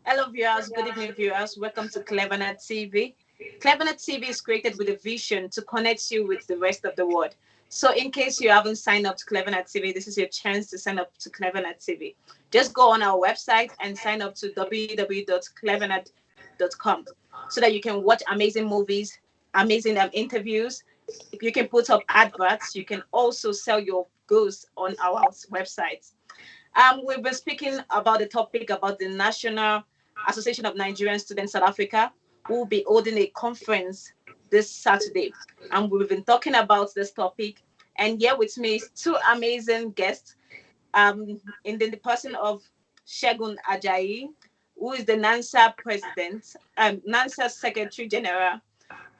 Hello, viewers. Good evening, viewers. Welcome to CleverNet TV. CleverNet TV is created with a vision to connect you with the rest of the world. So, in case you haven't signed up to CleverNet TV, this is your chance to sign up to CleverNet TV. Just go on our website and sign up to www.clevernet.com so that you can watch amazing movies, amazing interviews. If you can put up adverts, you can also sell your goods on our website. We've been speaking about the topic about the National Association of Nigerian Students South Africa, who will be holding a conference this Saturday. And we've been talking about this topic. And here with me is two amazing guests, in the person of Shegun Ajayi, who is the Nanssa president, Nanssa secretary general,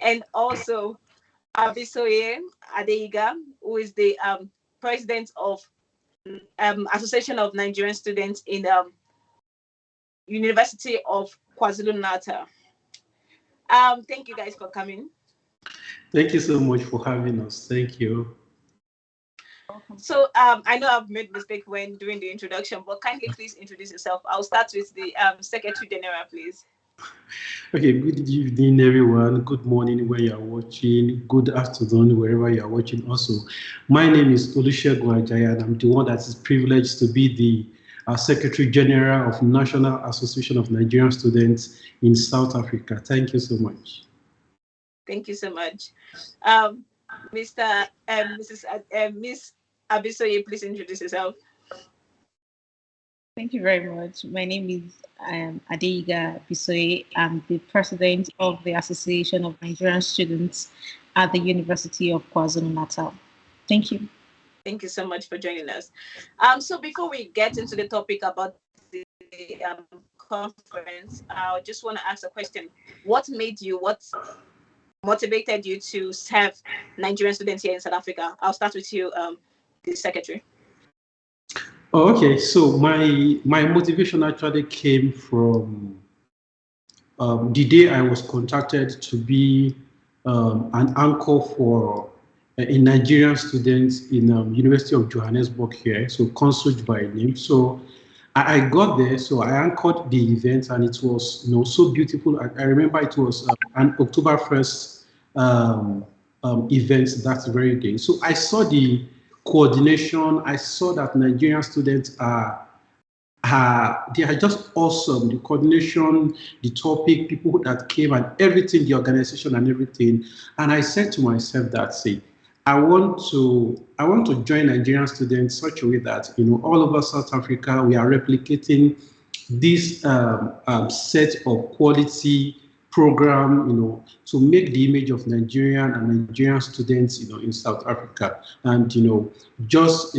and also Abisoye Adeiga, who is the president of Association of Nigerian Students in University of KwaZulu-Natal. Thank you guys for coming. Thank you so much for having us. Thank you. So I know I've made mistake when doing the introduction, but kindly please introduce yourself. I'll start with the Secretary General, please. Okay, good evening, everyone. Good morning where you're watching. Good afternoon wherever you're watching also. My name is Olusegun Ajayi, and I'm the one that is privileged to be the Secretary General of National Association of Nigerian Students in South Africa. Thank you so much. Thank you so much. Miss Abisoye, please introduce yourself. Thank you very much. My name is Adeiga Bisoye. I'm the president of the Association of Nigerian Students at the University of KwaZulu-Natal. Thank you. Thank you so much for joining us. So before we get into the topic about the conference, I just want to ask a question. What motivated you to serve Nigerian students here in South Africa? I'll start with you, the secretary. Oh, okay, so my motivation actually came from the day I was contacted to be an anchor for a Nigerian student in University of Johannesburg here, so Consuj by name. So I got there, so I anchored the event, and it was so beautiful. I remember it was an October 1st event that very day. So I saw the coordination. I saw that Nigerian students they are just awesome. The coordination, the topic, people that came, and everything, the organization and everything. And I said to myself that, I want to join Nigerian students such a way that all over South Africa we are replicating this set of quality program, to make the image of Nigerian and Nigerian students, in South Africa, and just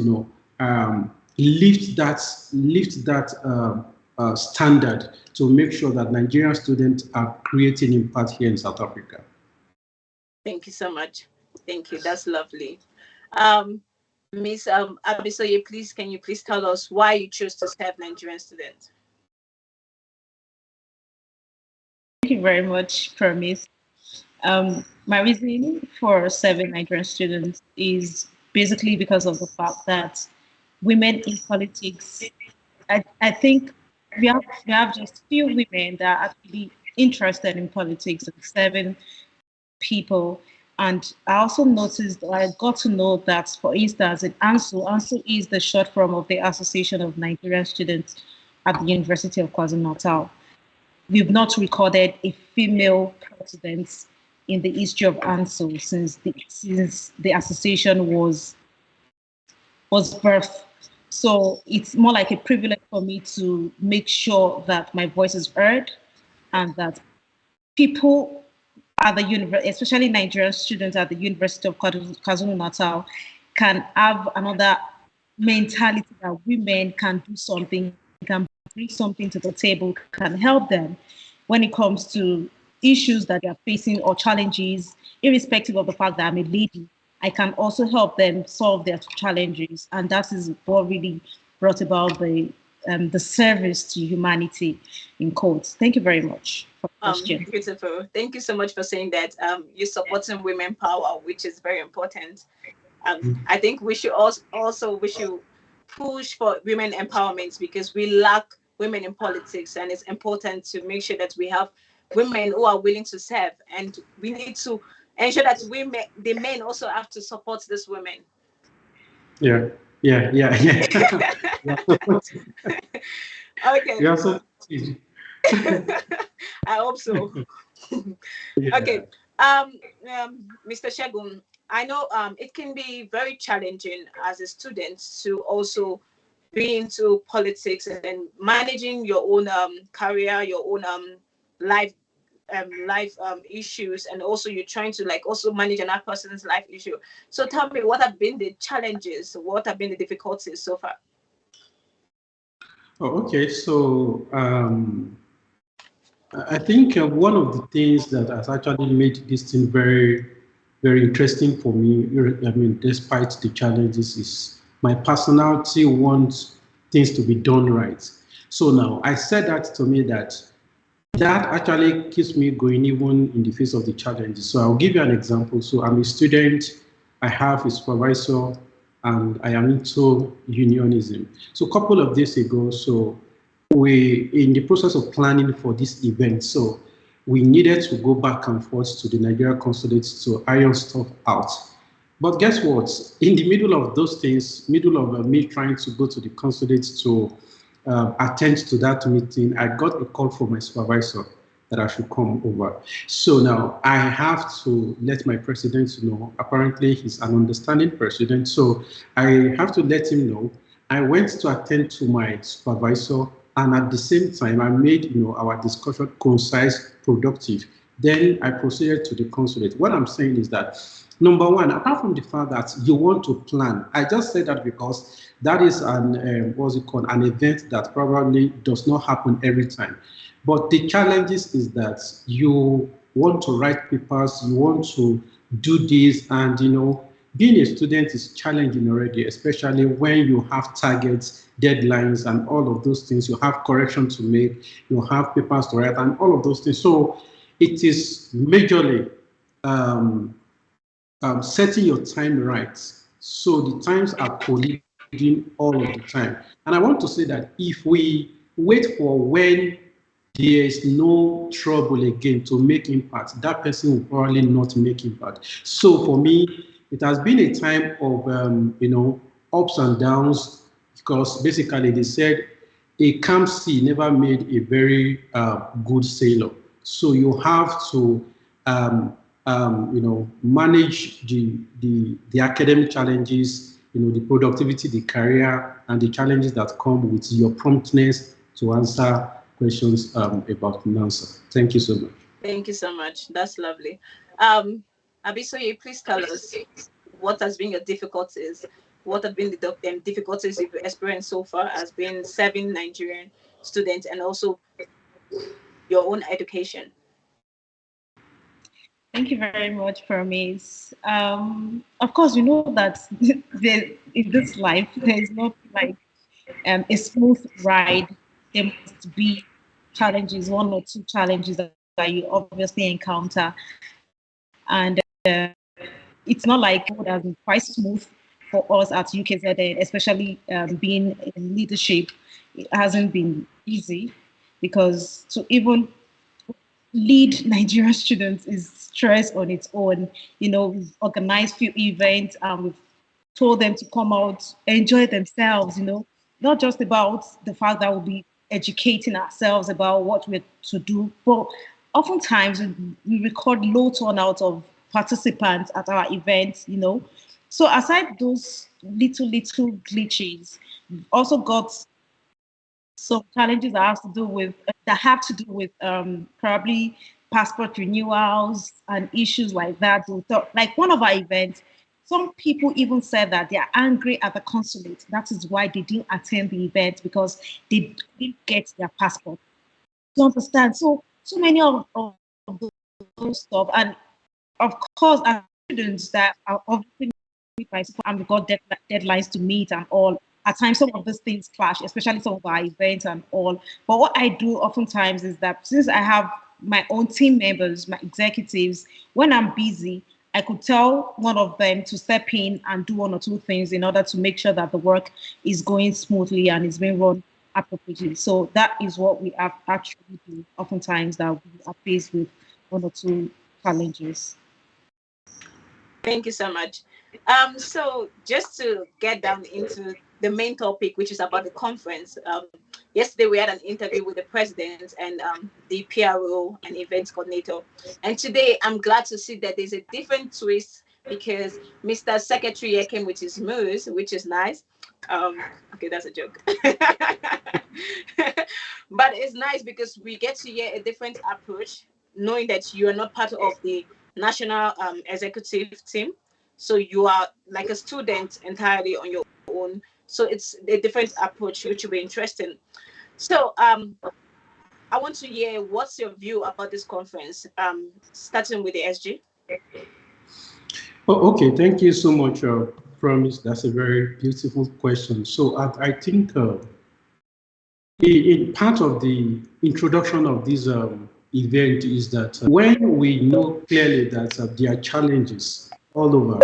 lift that standard to make sure that Nigerian students are creating impact here in South Africa. Thank you so much. Thank you. That's lovely. Miss Abisoye, please, can you please tell us why you chose to serve Nigerian students? Thank you very much, Promise. My reasoning for serving Nigerian students is basically because of the fact that women in politics, I think we have just few women that are actually interested in politics and serving people. And I also noticed, I got to know that, for instance, in ANSU is the short form of the Association of Nigerian Students at the University of KwaZulu-Natal. We've not recorded a female president in the history of ANSU since the association was birthed. So it's more like a privilege for me to make sure that my voice is heard, and that people at the university, especially Nigerian students at the University of KwaZulu-Natal, can have another mentality that women can do something, can bring something to the table, can help them when it comes to issues that they are facing or challenges, irrespective of the fact that I'm a lady. I can also help them solve their challenges, and that is what really brought about the service to humanity in quotes. Thank you very much for the question. Beautiful. Thank you so much for saying that. You're supporting women power, which is very important. I think we should also push for women empowerment, because we lack women in politics, and it's important to make sure that we have women who are willing to serve, and we need to ensure that the men also have to support these women. Yeah, yeah, yeah, yeah. You are supportive. Okay. You are supportive. I hope so. Yeah. Okay. Mr. Shegun, I know it can be very challenging as a student to also be into politics and managing your own career, your own life issues, and also you're trying to like also manage another person's life issue. So tell me, what have been the challenges? What have been the difficulties so far? Oh, okay. So I think one of the things that has actually made this thing very, very interesting for me, I mean, despite the challenges, is my personality wants things to be done right. So now I said that to me that actually keeps me going even in the face of the challenges. So I'll give you an example. So I'm a student, I have a supervisor, and I am into unionism. So a couple of days ago, so we in the process of planning for this event, so we needed to go back and forth to the Nigeria consulate to iron stuff out. But guess what? In the middle of those things, middle of me trying to go to the consulate to attend to that meeting, I got a call from my supervisor that I should come over. So now I have to let my president know. Apparently, he's an understanding president, so I have to let him know. I went to attend to my supervisor, and at the same time, I made our discussion concise, productive. Then I proceeded to the consulate. What I'm saying is that number one, apart from the fact that you want to plan, I just said that because that is an what's it called, an event that probably does not happen every time. But the challenges is that you want to write papers, you want to do this, and being a student is challenging already, especially when you have targets, deadlines, and all of those things. You have correction to make, you have papers to write, and all of those things. So it is majorly setting your time right. So the times are colliding all of the time. And I want to say that if we wait for when there is no trouble again to make impact, that person will probably not make impact. So for me, it has been a time of ups and downs, because basically they said a calm sea never made a very good sailor. So you have to manage the academic challenges, the productivity, the career, and the challenges that come with your promptness to answer questions about Nanssa. Thank you so much. Thank you so much. That's lovely. Um, Abisoye, please tell us what has been your difficulties. What have been the difficulties you've experienced so far as being serving Nigerian students and also your own education? Thank you very much, Promise. Of course, we know that in this life, there is not like a smooth ride. There must be challenges, one or two challenges that you obviously encounter. And it's not like it would have been quite smooth for us at UKZN, especially being in leadership. It hasn't been easy because to even lead Nigerian students is stress on its own. We've organized few events and we've told them to come out, enjoy themselves, not just about the fact that we'll be educating ourselves about what we're to do, but oftentimes we record low turnout of participants at our events. So aside those little glitches, we've also got some challenges that have to do with probably passport renewals and issues like that. So, like one of our events, some people even said that they are angry at the consulate. That is why they didn't attend the event because they didn't get their passport. You understand? So many of those stuff, and of course, as students that are obviously by school and we've got deadlines to meet and all. At times, some of these things clash, especially some of our events and all. But what I do oftentimes is that since I have my own team members, my executives, when I'm busy, I could tell one of them to step in and do one or two things in order to make sure that the work is going smoothly and is being run appropriately. So that is what we have actually do oftentimes, that we are faced with one or two challenges. Thank you so much. So just to get down into the main topic, which is about the conference. Yesterday we had an interview with the president and the PRO and events coordinator. And today I'm glad to see that there's a different twist because Mr. Secretary came with his moves, which is nice. Okay, that's a joke. But it's nice because we get to hear a different approach, knowing that you are not part of the national executive team. So you are like a student entirely on your own. So it's a different approach, which will be interesting. So I want to hear what's your view about this conference, starting with the SG. Oh, okay, thank you so much, Promise. That's a very beautiful question. So I think in part of the introduction of this event is that when we know clearly that there are challenges all over,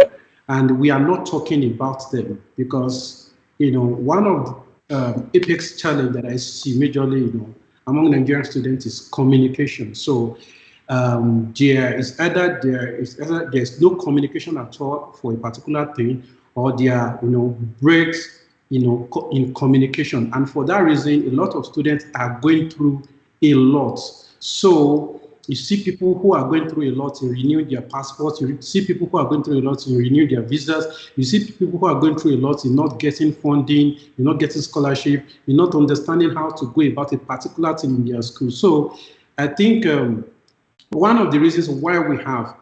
and we are not talking about them because one of the apex challenge that I see majorly among Nigerian students is communication. So there's no communication at all for a particular thing, or there are breaks in communication, and for that reason a lot of students are going through a lot. So you see people who are going through a lot in renewing their passports, you see people who are going through a lot in renewing their visas, you see people who are going through a lot in not getting funding, you're not getting scholarship, you're not understanding how to go about a particular thing in their school. So I think one of the reasons why we have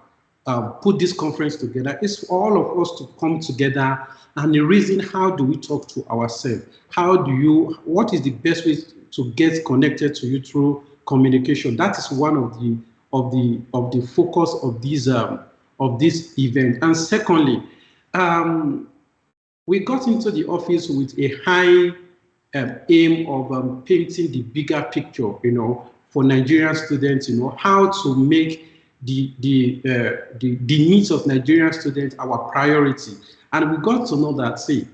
put this conference together is for all of us to come together, and the reason, how do we talk to ourselves? What is the best way to get connected to you through communication? That is one of the focus of this event. And secondly, um, we got into the office with a high aim of painting the bigger picture, for Nigerian students, how to make the needs of Nigerian students our priority. And we got to know that, see,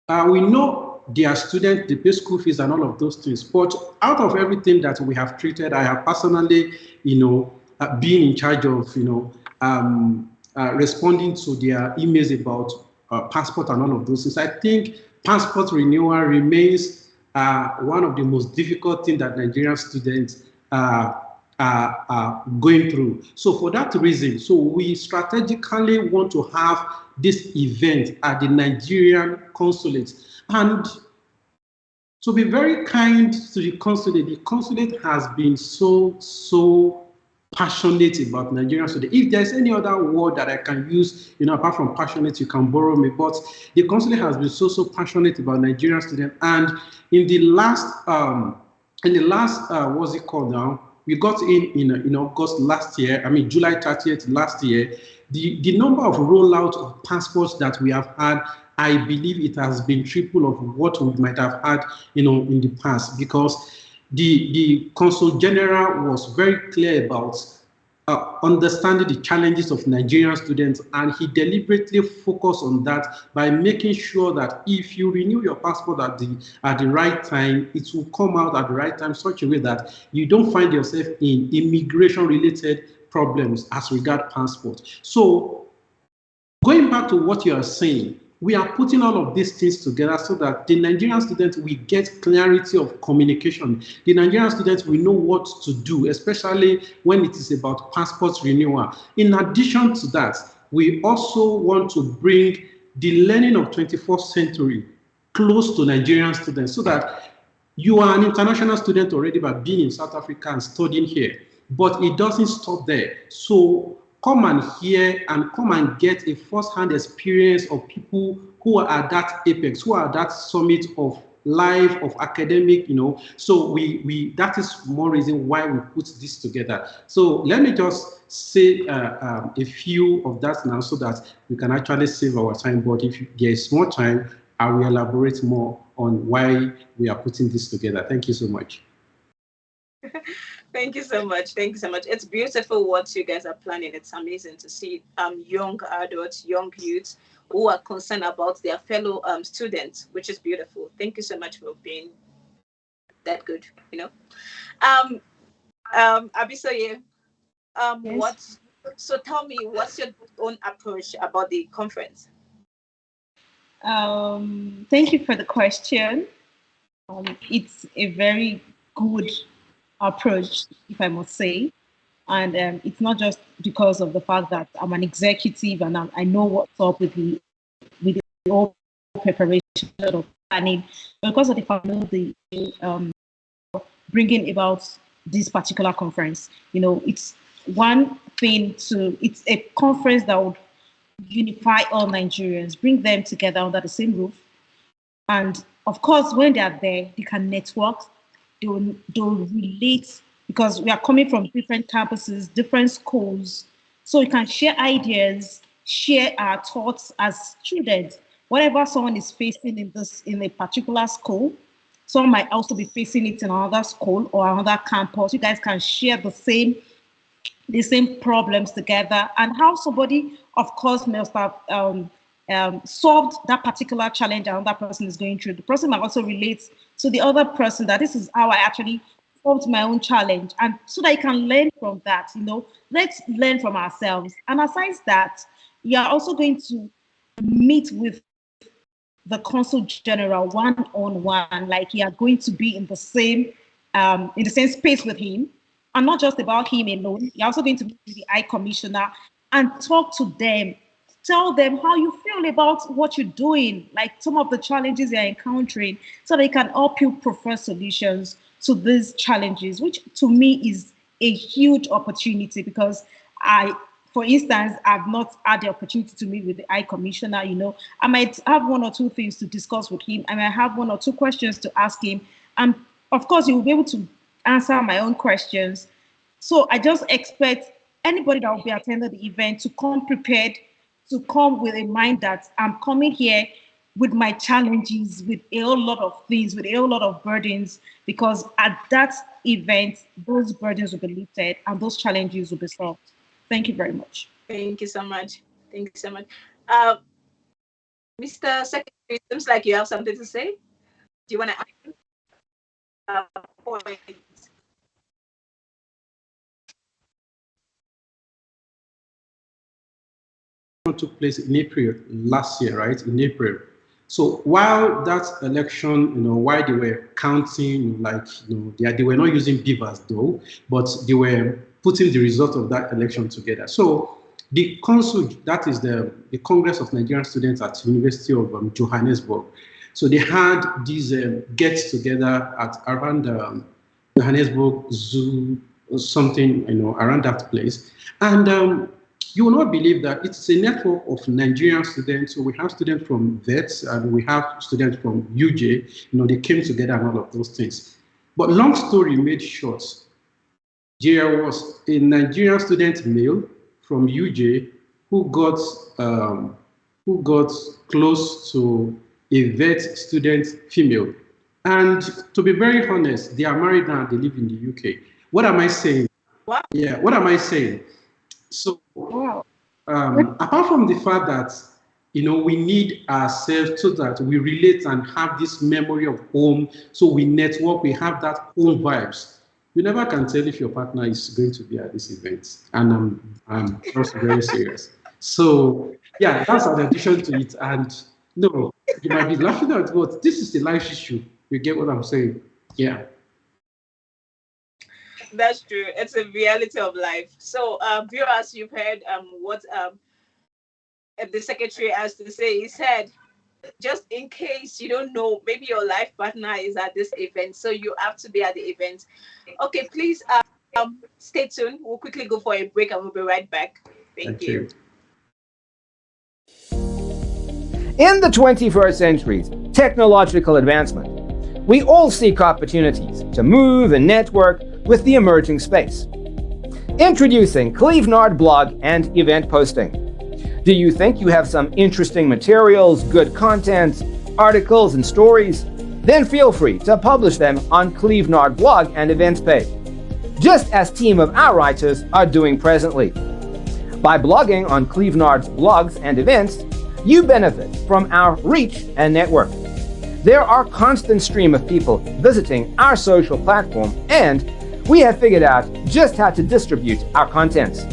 we know their students, they pay school fees and all of those things. But out of everything that we have treated, I have personally, been in charge of, responding to their emails about passport and all of those things. I think passport renewal remains one of the most difficult things that Nigerian students are going through. So for that reason, so we strategically want to have this event at the Nigerian consulate. And to be very kind to the consulate has been so passionate about Nigerian students. If there's any other word that I can use, apart from passionate, you can borrow me. But the consulate has been so passionate about Nigerian students. And in the last, what's it called now? We got in August last year. I mean July 30th last year. The number of rollout of passports that we have had, I believe it has been triple of what we might have had, in the past, because the Consul General was very clear about understanding the challenges of Nigerian students, and he deliberately focused on that by making sure that if you renew your passport at the right time, it will come out at the right time, such a way that you don't find yourself in immigration-related problems as regard passport. So going back to what you are saying, we are putting all of these things together so that the Nigerian students will get clarity of communication. The Nigerian students will know what to do, especially when it is about passport renewal. In addition to that, we also want to bring the learning of 21st century close to Nigerian students, so that you are an international student already by being in South Africa and studying here, but it doesn't stop there. So come and hear and come and get a first-hand experience of people who are at that apex, who are at that summit of life, of academic, So we that is more reason why we put this together. So let me just say a few of that now, so that we can actually save our time. But if there is more time, I will elaborate more on why we are putting this together. Thank you so much. Thank you so much. Thank you so much. It's beautiful what you guys are planning. It's amazing to see young adults, young youths who are concerned about their fellow students, which is beautiful. Thank you so much for being that good, um Abisoye, Yes. so tell me, what's your own approach about the conference? Thank you for the question. It's a very good approach, if I must say. And it's not just because of the fact that I'm an executive and I know what's up with the whole preparation of planning, but because of the fact I know the bringing about this particular conference. It's one thing it's a conference that would unify all Nigerians, bring them together under the same roof. And of course, when they are there, they can network, they'll relate because we are coming from different campuses, different schools. So we can share ideas, share our thoughts as students. Whatever someone is facing in a particular school, someone might also be facing it in another school or another campus. You guys can share the same problems together, and how somebody, of course, must have solved that particular challenge another person is going through. The person might also relate to the other person that this is how I actually solved my own challenge, and so that you can learn from that. Let's learn from ourselves. And aside that, you are also going to meet with the consul general one on one, like you are going to be in the same space with him, and not just about him alone. You're also going to meet with the High Commissioner and talk to them. Tell them how you feel about what you're doing, like some of the challenges you're encountering, so they can help you prefer solutions to these challenges, which to me is a huge opportunity because for instance, I've not had the opportunity to meet with the High Commissioner. I might have one or two things to discuss with him. I might have one or two questions to ask him. And of course, he will be able to answer my own questions. So I just expect anybody that will be attending the event to come prepared, to come with a mind that I'm coming here with my challenges, with a whole lot of things, with a whole lot of burdens, because at that event, those burdens will be lifted and those challenges will be solved. Thank you very much. Thank you so much. Thank you so much. uh, Mr. Secretary, it seems like you have something to say. Do you want to add points? Took place in April last year, right? In April. So while that election, while they were counting, like, they were not using beavers though, but they were putting the result of that election together. So the council, that is the Congress of Nigerian Students at University of Johannesburg. So they had these get together at around Johannesburg Zoo or something, around that place. And you will not believe that it's a network of Nigerian students. So we have students from VETS and we have students from UJ. They came together and all of those things. But long story made short, there was a Nigerian student male from UJ who got close to a VET student female. And to be very honest, they are married now. They live in the UK. What am I saying? Wow. Yeah. What am I saying? So, Wow. apart from the fact that we need ourselves so that we relate and have this memory of home, so we network, we have that home vibes. You never can tell if your partner is going to be at this event, and I'm also very serious. So, yeah, that's an addition to it. And no, you might be laughing at what this is a life issue. You get what I'm saying? Yeah. That's true. It's a reality of life. So, viewers, you've heard what the secretary has to say. He said, just in case you don't know, maybe your life partner is at this event, so you have to be at the event. Okay, please stay tuned. We'll quickly go for a break and we'll be right back. Thank Thank you. you. In the 21st century's technological advancement, we all seek opportunities to move and network with the emerging space. Introducing Clevenard blog and event posting. Do you think you have some interesting materials, good content, articles, and stories? Then feel free to publish them on Clevenard blog and events page, just as team of our writers are doing presently. By blogging on Clevenard's blogs and events, you benefit from our reach and network. There are constant stream of people visiting our social platform, and we have figured out just how to distribute our contents.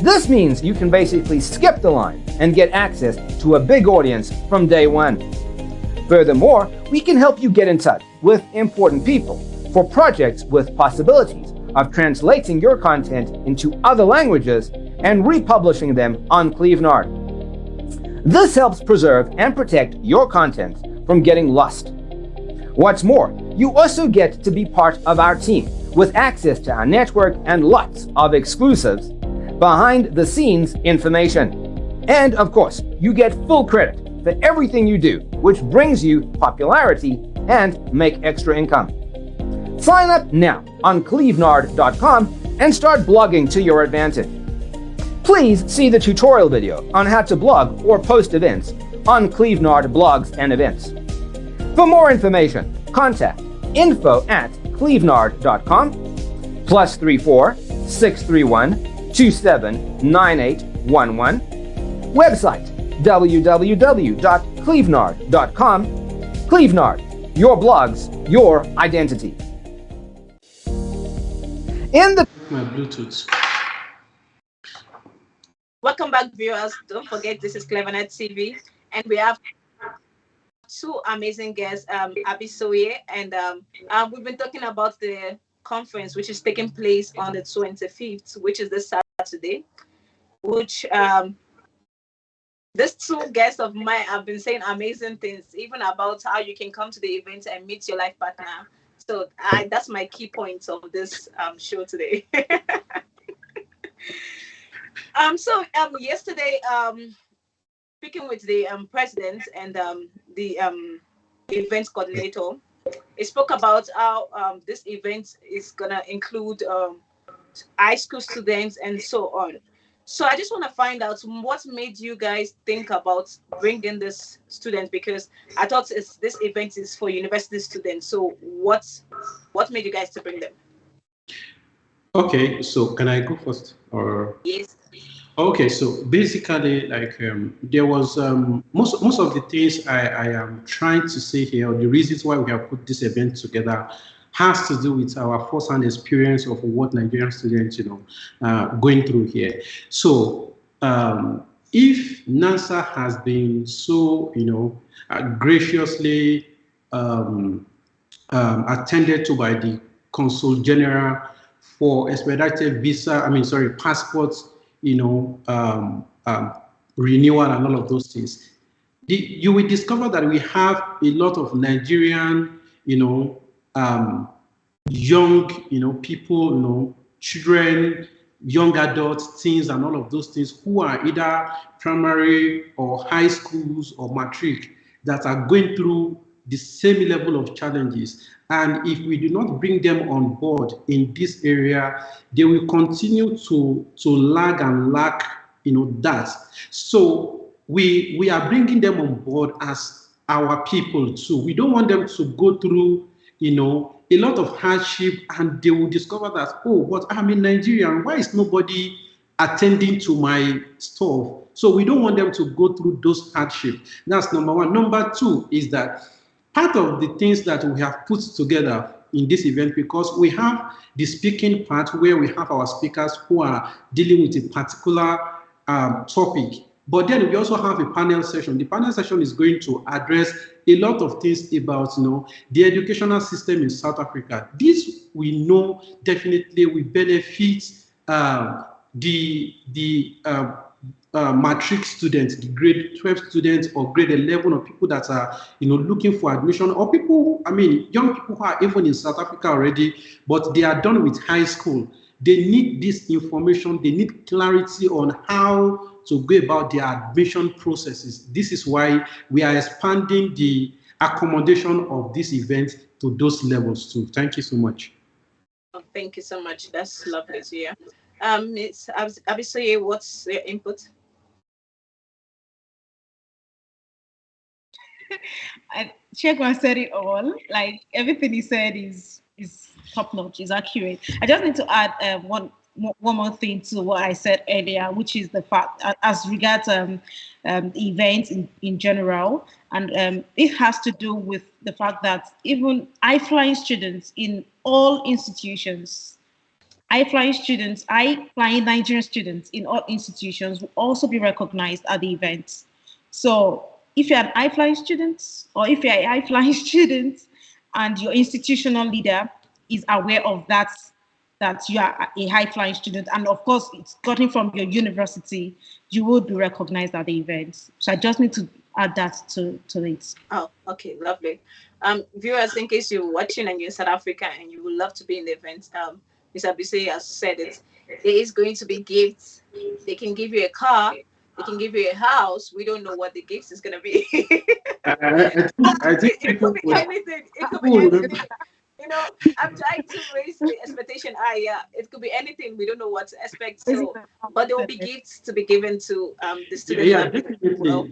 This means you can basically skip the line and get access to a big audience from day one. Furthermore, we can help you get in touch with important people for projects with possibilities of translating your content into other languages and republishing them on Clevenard. This helps preserve and protect your content from getting lost. What's more, you also get to be part of our team with access to our network and lots of exclusives, behind the scenes information. And of course, you get full credit for everything you do, which brings you popularity and make extra income. Sign up now on clevenard.com and start blogging to your advantage. Please see the tutorial video on how to blog or post events on Clevenard Blogs and Events. For more information, contact info@clevenard.com +34 631 279811. Website www.clevenard.com. Clevenard, your blogs, your identity. In the My Bluetooth. Welcome back, viewers. Don't forget, this is CleverNet TV, and we have two amazing guests, Abisoye, and we've been talking about the conference, which is taking place on the 25th, which is this Saturday, which these two guests of mine have been saying amazing things, even about how you can come to the event and meet your life partner. So that's my key points of this show today. Yesterday, speaking with the president and the event coordinator, he spoke about how this event is gonna include high school students and so on. So I just want to find out what made you guys think about bringing this student, because I thought this event is for university students. So what made you guys to bring them? Okay, so can I go first? Or Yes. okay, so basically, like there was most of the things I am trying to say here, or the reasons why we have put this event together, has to do with our first-hand experience of what Nigerian students, going through here. So, if Nanssa has been so, graciously attended to by the Consul General for expedited passports, renewal and all of those things. You will discover that we have a lot of Nigerian, young, people, children, young adults, teens, and all of those things who are either primary or high schools or matric that are going through the same level of challenges. And if we do not bring them on board in this area, they will continue to lag and lack, that. So we are bringing them on board as our people too. We don't want them to go through, a lot of hardship, and they will discover that, oh, but I'm in Nigeria, why is nobody attending to my stuff? So we don't want them to go through those hardships. That's number one. Number two is that part of the things that we have put together in this event, because we have the speaking part where we have our speakers who are dealing with a particular topic. But then we also have a panel session. The panel session is going to address a lot of things about, the educational system in South Africa. This we know definitely will benefit the matric students, the grade 12 students or grade 11, or people that are, looking for admission, or people, young people who are even in South Africa already, but they are done with high school. They need this information. They need clarity on how to go about their admission processes. This is why we are expanding the accommodation of this event to those levels too. Thank you so much. Oh, thank you so much. That's lovely to hear. Ms. Abisoye, what's your input? Shekwan said it all. Like everything he said is top notch, is accurate. I just need to add one more thing to what I said earlier, which is the fact as regards events in general. And it has to do with the fact that even high-flying students in all institutions, high-flying Nigerian students in all institutions will also be recognized at the events. So if you're an high-flying student, or if you're a high-flying student and your institutional leader is aware of that you are a high-flying student, and of course it's gotten from your university, you would be recognized at the event. So I just need to add that to it. Oh, okay, lovely. Viewers, in case you're watching and you're in South Africa and you would love to be in the event, Mr. Bise has said it. There is going to be gifts. They can give you a car. They can give you a house. We don't know what the gifts is going to be. I think It could people be would, anything. It could be people would, anything. You know, I'm trying to raise the expectation high. Yeah, it could be anything. We don't know what to expect. So, but there will be gifts to be given to the yeah, students yeah, that definitely, well.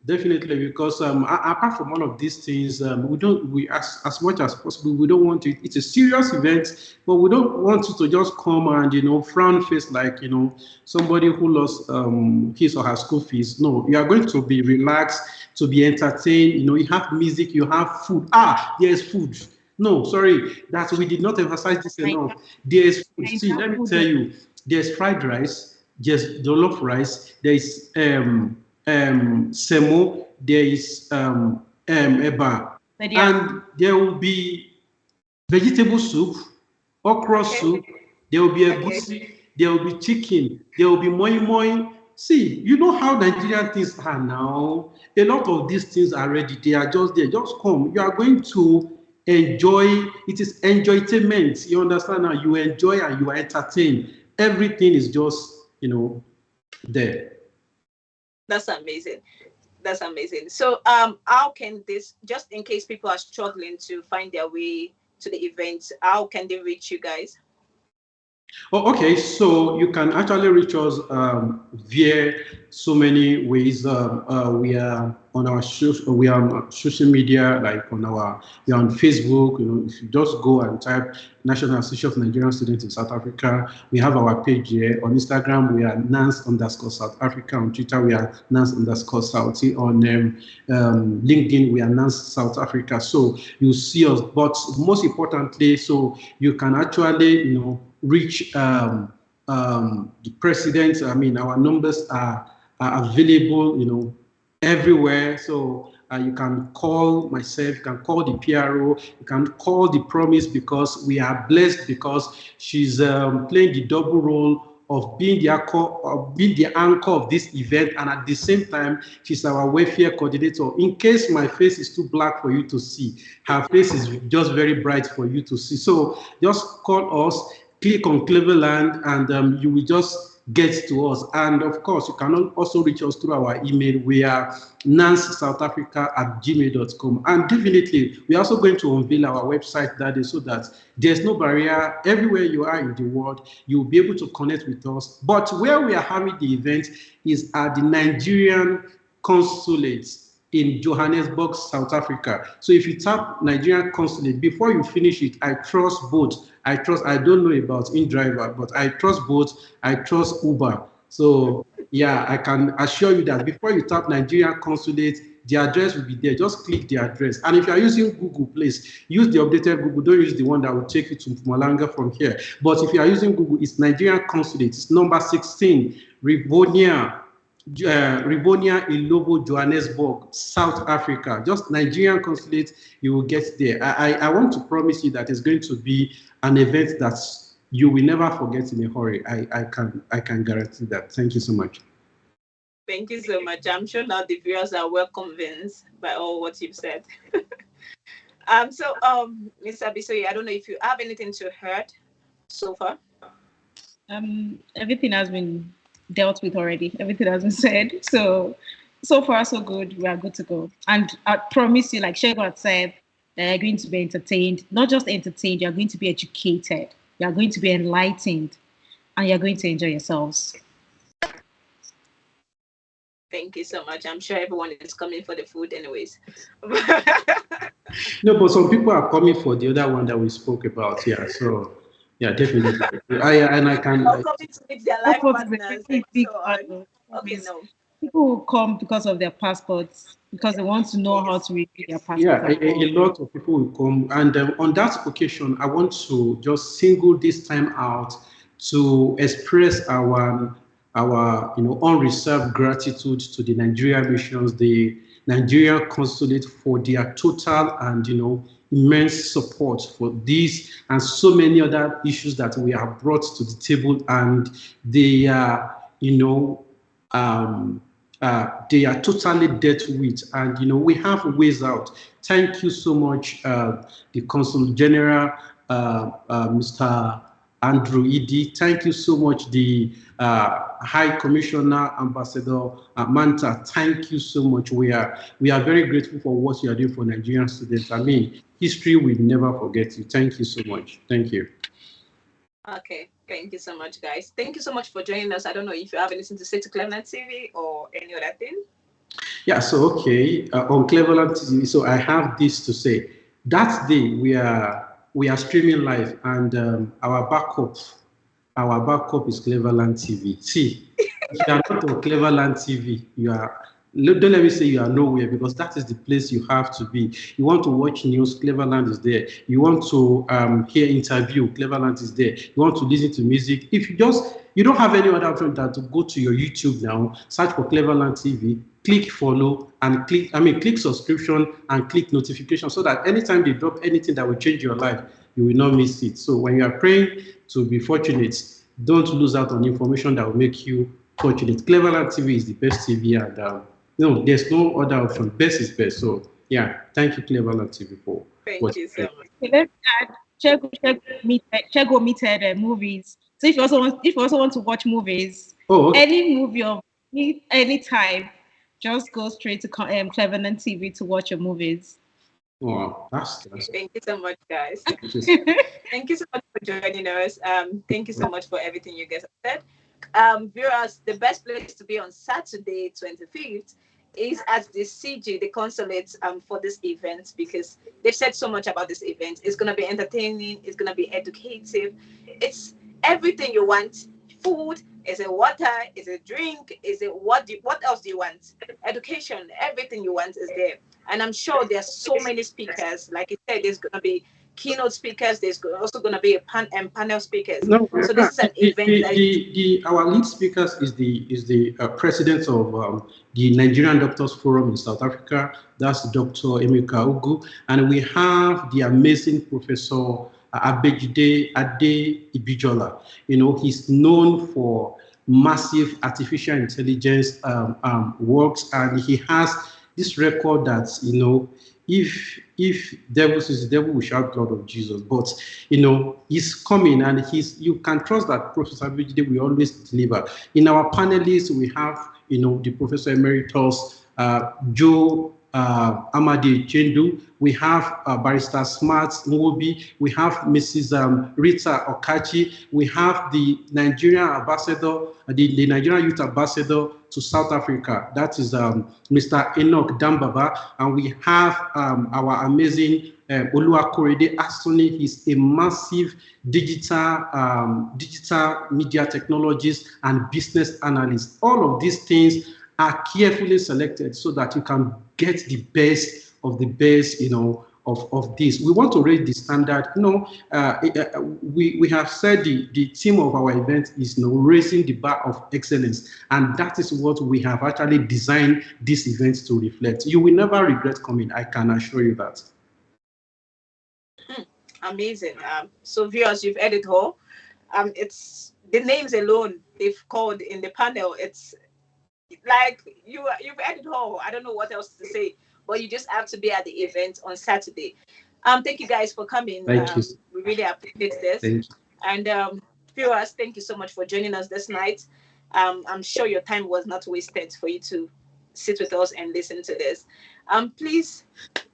definitely, because apart from all of these things, we don't, we as much as possible, we don't want it. It's a serious event, but we don't want you to just come and frown face like somebody who lost his or her school fees. No, you are going to be relaxed, to be entertained. You have music, you have food. There's food. No, sorry, that we did not emphasize this enough. There's food. See, let me tell you, there's fried rice, there's jollof rice, there is semo, there is eba, and there will be vegetable soup, okra Okay, soup, there will be okay. egusi, there will be chicken, there will be moi moi. See, you know how Nigerian things are now. A lot of these things are ready. They are just there. Just come. You are going to enjoy. It is enjoyment. You understand now? You enjoy and you are entertained. Everything is just, there. That's amazing. That's amazing. So, how can this, just in case people are struggling to find their way to the event, how can they reach you guys? Oh, okay. So you can actually reach us via so many ways. We are on we are on social media, like we are on Facebook. If you just go and type National Association of Nigerian Students in South Africa, we have our page here. On Instagram, we are Nanssa_South Africa. On Twitter, we are Nanssa_South. On LinkedIn, we are Nanssa South Africa. So you see us. But most importantly, so you can actually, reach the president. I mean, our numbers are available, everywhere. So you can call myself, you can call the PRO, you can call the Promise, because we are blessed because she's playing the double role of being the anchor of this event, and at the same time, she's our welfare coordinator. In case my face is too black for you to see, her face is just very bright for you to see. So just call us, click on Cleveland, and you will just get to us. And of course, you can also reach us through our email. We are nanssouthafrica@gmail.com. And definitely, we are also going to unveil our website that day, so that there's no barrier. Everywhere you are in the world, you'll be able to connect with us. But where we are having the event is at the Nigerian consulate in Johannesburg, South Africa. So if you tap Nigerian consulate, before you finish it, I trust both. I don't know about InDriver, but I trust both. I trust Uber. So yeah, I can assure you that before you tap Nigerian consulate, the address will be there. Just click the address. And if you are using Google, please use the updated Google. Don't use the one that will take you to Malanga from here. But if you are using Google, it's Nigerian consulate. It's number 16, Rivonia Ilobo, Johannesburg, South Africa. Just Nigerian consulate, you will get there. I want to promise you that it's going to be an event that you will never forget in a hurry. I can guarantee that. Thank you so much. Thank you so much. I'm sure now the viewers are well convinced by all what you've said. Mr. Bisoye, I don't know if you have anything to heard so far. Everything has been dealt with already. Everything has been said. So far so good. We are good to go. And I promise you, like Shego had said, you're going to be entertained. Not just entertained, you're going to be educated. You're going to be enlightened, and you're going to enjoy yourselves. Thank you so much. I'm sure everyone is coming for the food anyways. No, but some people are coming for the other one that we spoke about. Yeah, so yeah, definitely. I can. Or coming to meet their life partners and so on. Okay, no. people who come because of their passports, because they want to know how Yes. to review their Yeah, passports and a all. lot of people will come, and on that occasion, I want to just single this time out to express our unreserved gratitude to the Nigerian missions, the Nigerian consulate for their total and immense support for this and so many other issues that we have brought to the table, and they are um, they are totally dealt with, and we have ways out. Thank you so much, the Consul General, Mr. Andrew Idi. Thank you so much, the High Commissioner Ambassador Manta. Thank you so much. We are very grateful for what you are doing for Nigerian students. I mean, history will never forget you. Thank you so much. Thank you. Okay, thank you so much, guys. Thank you so much for joining us. I don't know if you have anything to say to Cleveland TV or any other thing. Yeah, so okay, on Cleveland TV. So I have this to say. That day we are streaming live, and our backup is Cleveland TV. See, if you are not on Cleveland TV, you are. Don't let me say you are nowhere, because that is the place you have to be. You want to watch news, Cleveland is there. You want to hear interview, Cleveland is there. You want to listen to music. If you don't have any other option than to go to your YouTube now, search for Cleveland TV, click follow, and click subscription and click notification, so that anytime they drop anything that will change your life, you will not miss it. So when you are praying to be fortunate, don't lose out on information that will make you fortunate. Cleverland TV is the best TV, and no, there's no other option. Best is best. So yeah, thank you, Cleverland TV, for Thank what you you so do. much. Okay, let's add Chego meted movies. So if you also want to watch movies, Oh, okay. any movie of any type, just go straight to Cleveland TV to watch your movies. Wow, that's Thank you so much, guys. just Thank you so much for joining us. Thank you so much for everything you guys have said. Viewers, the best place to be on Saturday, 25th, is at the CG, the consulate, for this event, because they've said so much about this event. It's gonna be entertaining. It's gonna be educative. It's everything you want. Food. Is it water? Is it drink? Is it what else do you want? Education. Everything you want is there. And I'm sure there's so many speakers. Like I said, there's gonna be keynote speakers. There's also going to be a panel speakers. no. So this is an event that is Our lead speakers is the president of the Nigerian Doctors Forum in South Africa. That's Dr. Emeka Ugu, and we have the amazing Professor Abejide Ade Ibijola. He's known for massive artificial intelligence works, and he has this record that if devil says the devil will shout blood of Jesus, but he's coming, and you can trust that Professor Abijide will always deliver. In our panelists, we have the Professor Emeritus Joe Amadi Chendu. We have Barrister Smart Nwobi. We have Mrs. Rita Okachi. We have the Nigerian ambassador, the Nigerian youth ambassador to South Africa. That is Mr. Enoch Dambaba. And we have our amazing Oluwakorede Asuni. He's a massive digital media technologist and business analyst. All of these things are carefully selected so that you can get the best of the best, of this. We want to raise the standard. We have said the theme of our event is raising the bar of excellence, and that is what we have actually designed this event to reflect. You will never regret coming. I can assure you that. amazing. So viewers, you've heard it all. It's the names alone they've called in the panel. It's like you've heard it all. I don't know what else to say, but you just have to be at the event on Saturday. Thank you guys for coming. Thank you. We really appreciate this. Thank you. And viewers, thank you so much for joining us this night. I'm sure your time was not wasted for you to sit with us and listen to this. Please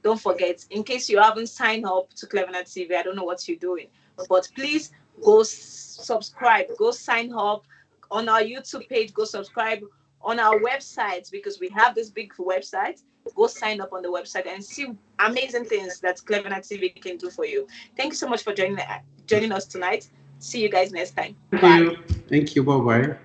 don't forget, in case you haven't signed up to Clevernet TV, I don't know what you're doing, but please go subscribe, go sign up on our YouTube page, go subscribe on our website, because we have this big website. Go sign up on the website and see amazing things that Clevernet TV can do for you. Thank you so much for joining us tonight. See you guys next time. Thank Bye. you. Thank you. Bye bye.